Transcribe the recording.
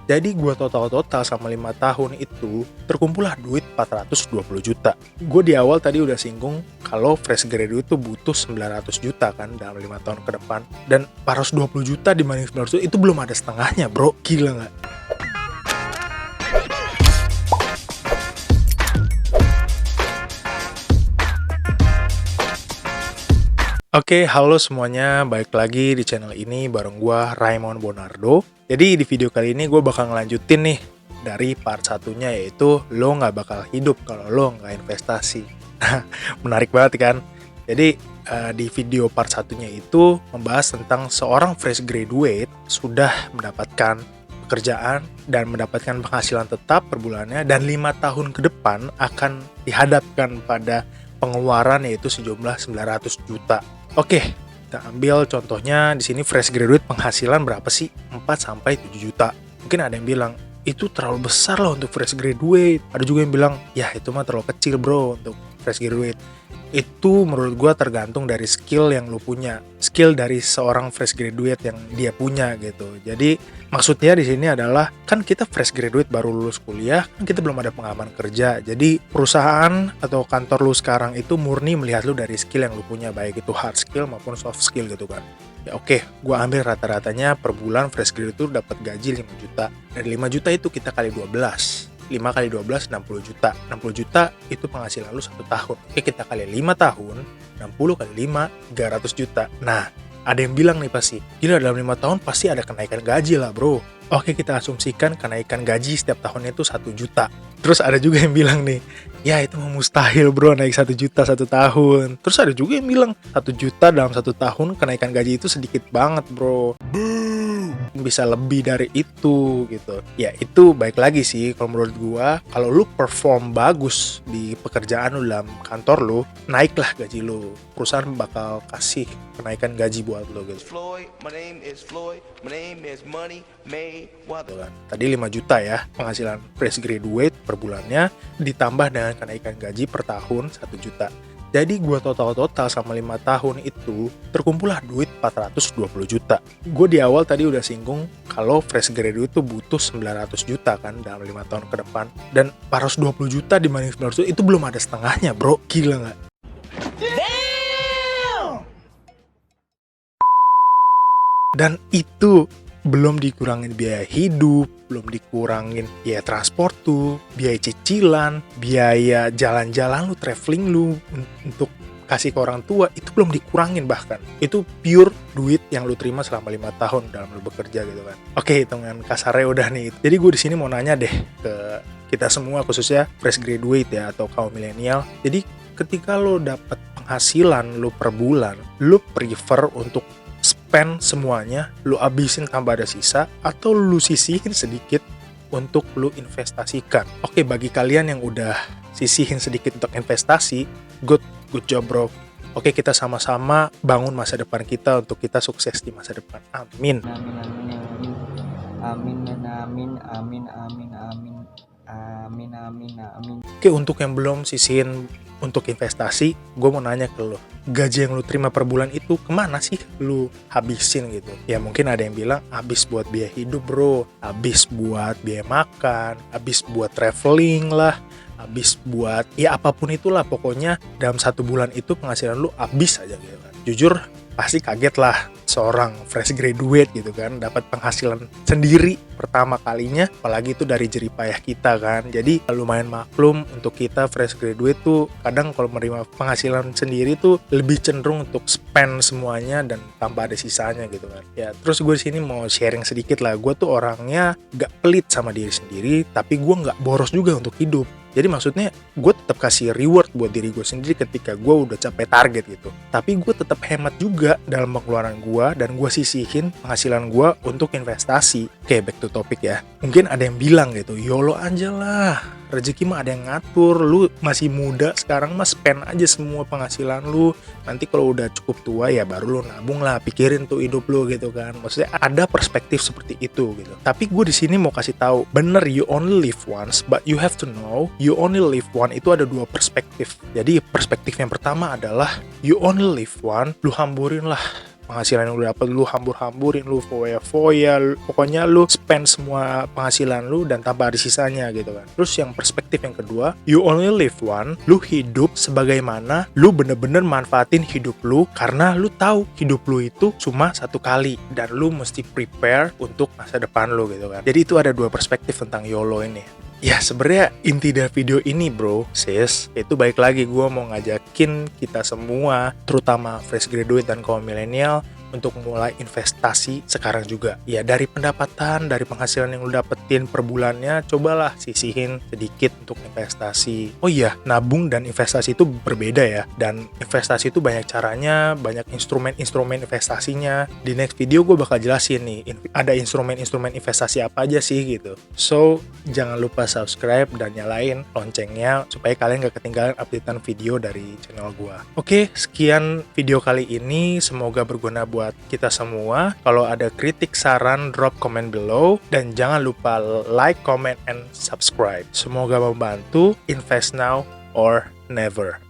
Jadi gue total sama 5 tahun itu terkumpul lah duit 420 juta. Gue di awal tadi udah singgung kalau fresh graduate itu butuh 900 juta kan dalam 5 tahun ke depan. Dan 420 juta dibanding 900 juta itu belum ada setengahnya bro, gila nggak? Oke, halo semuanya, balik lagi di channel ini bareng gua Raymond Bonardo. Jadi di video kali ini gue bakal ngelanjutin nih dari part satunya, yaitu lo nggak bakal hidup kalau lo nggak investasi. Menarik banget kan? Jadi di video part satunya itu membahas tentang seorang fresh graduate sudah mendapatkan pekerjaan dan mendapatkan penghasilan tetap per bulannya, dan 5 tahun ke depan akan dihadapkan pada pengeluaran yaitu sejumlah 900 juta. Oke, kita ambil contohnya di sini fresh graduate penghasilan berapa sih? 4 sampai 7 juta. Mungkin ada yang bilang, itu terlalu besar loh untuk fresh graduate. Ada juga yang bilang, ya itu mah terlalu kecil bro untuk fresh graduate. Itu menurut gue tergantung dari skill yang lu punya, skill dari seorang fresh graduate yang dia punya gitu. Jadi maksudnya di sini adalah kan kita fresh graduate baru lulus kuliah, kan kita belum ada pengalaman kerja. Jadi perusahaan atau kantor lu sekarang itu murni melihat lu dari skill yang lu punya, baik itu hard skill maupun soft skill gitu kan. Ya oke, gue ambil rata-ratanya per bulan fresh graduate itu dapat gaji 5 juta. Dari 5 juta itu kita kali 12. 5 kali 12, 60 juta. 60 juta itu penghasilan lu 1 tahun. Oke, kita kali 5 tahun, 60 kali 5, 300 juta. Nah, ada yang bilang nih pasti, gila dalam 5 tahun pasti ada kenaikan gaji lah bro. Oke, kita asumsikan kenaikan gaji setiap tahunnya itu 1 juta. Terus ada juga yang bilang nih, ya itu mustahil bro naik 1 juta 1 tahun. Terus ada juga yang bilang 1 juta dalam 1 tahun kenaikan gaji itu sedikit banget bro. Bisa lebih dari itu gitu. Ya itu baik lagi sih kalau menurut gua, kalau lu perform bagus di pekerjaan lu dalam kantor lu, naiklah gaji lu. Perusahaan bakal kasih kenaikan gaji buat lu gitu. Floyd, my name is Floyd, my name is money made what? Tadi 5 juta ya penghasilan fresh graduate per bulannya, ditambah dengan kenaikan gaji per tahun 1 juta. Jadi gue total sama 5 tahun itu terkumpul lah duit 420 juta. Gue di awal tadi udah singgung kalau fresh graduate itu butuh 900 juta kan dalam 5 tahun ke depan. Dan 420 juta dibanding 900 juta itu belum ada setengahnya bro, gila nggak? Dan itu belum dikurangin biaya hidup, belum dikurangin biaya transport tuh, biaya cicilan, biaya jalan-jalan lu, traveling lu untuk kasih ke orang tua, itu belum dikurangin bahkan. Itu pure duit yang lu terima selama 5 tahun dalam lu bekerja gitu kan. Oke, hitungan kasarnya udah nih. Jadi gue di sini mau nanya deh ke kita semua, khususnya fresh graduate ya atau kaum milenial. Jadi ketika lu dapat penghasilan lu per bulan, lu prefer untuk spend semuanya, lu abisin tanpa ada sisa, atau lu sisihin sedikit untuk lu investasikan? Oke, bagi kalian yang udah sisihin sedikit untuk investasi, good job bro. Oke, kita sama-sama bangun masa depan kita untuk kita sukses di masa depan. Amin. Amin. Oke, untuk yang belum sisihin untuk investasi, gue mau nanya ke lo, gaji yang lu terima per bulan itu kemana sih lu habisin gitu? Ya mungkin ada yang bilang habis buat biaya hidup bro, habis buat biaya makan, habis buat traveling lah, habis buat ya apapun itulah, pokoknya dalam 1 bulan itu penghasilan lu habis aja gitu kan. Jujur pasti kaget lah seorang fresh graduate gitu kan dapat penghasilan sendiri pertama kalinya, apalagi itu dari jeripayah kita kan. Jadi lumayan maklum untuk kita fresh graduate tuh kadang kalau menerima penghasilan sendiri tuh lebih cenderung untuk spend semuanya dan tanpa ada sisanya gitu kan. Ya terus gue di sini mau sharing sedikit lah, gue tuh orangnya gak pelit sama diri sendiri, tapi gue gak boros juga untuk hidup. Jadi maksudnya gue tetap kasih reward buat diri gue sendiri ketika gue udah capai target gitu. Tapi gue tetap hemat juga dalam pengeluaran gue, dan gue sisihin penghasilan gue untuk investasi. Oke, back to topic ya. Mungkin ada yang bilang gitu, YOLO aja lah, rezeki mah ada yang ngatur, lu masih muda sekarang mah spend aja semua penghasilan lu, nanti kalau udah cukup tua ya baru lu nabung lah, pikirin tuh hidup lu gitu kan. Maksudnya ada perspektif seperti itu gitu. Tapi gue di sini mau kasih tahu, bener, you only live once, but you have to know you only live one itu ada 2 perspektif. Jadi perspektif yang pertama adalah you only live one, lu hamburin lah penghasilan yang lu dapat lu hambur-hamburin, lu foya-foya, pokoknya lu spend semua penghasilan lu dan tanpa ada sisanya gitu kan. Terus yang perspektif yang kedua, you only live one, lu hidup sebagaimana lu bener-bener manfaatin hidup lu karena lu tahu hidup lu itu cuma satu kali dan lu mesti prepare untuk masa depan lu gitu kan. Jadi itu ada dua perspektif tentang YOLO ini. Ya sebenarnya inti dari video ini bro, sis, itu baik lagi gue mau ngajakin kita semua, terutama fresh graduate dan kaum milenial, untuk mulai investasi sekarang juga. Ya dari pendapatan, dari penghasilan yang lu dapetin per bulannya, cobalah sisihin sedikit untuk investasi. Oh iya, nabung dan investasi itu berbeda ya. Dan investasi itu banyak caranya, banyak instrumen-instrumen investasinya. Di next video gue bakal jelasin nih, ada instrumen-instrumen investasi apa aja sih gitu. So, jangan lupa subscribe dan nyalain loncengnya supaya kalian gak ketinggalan updatean video dari channel gue. Oke, sekian video kali ini. Semoga berguna buat kita semua. Kalau ada kritik, saran, drop comment below. Dan jangan lupa like, comment, and subscribe. Semoga membantu. Invest now or never.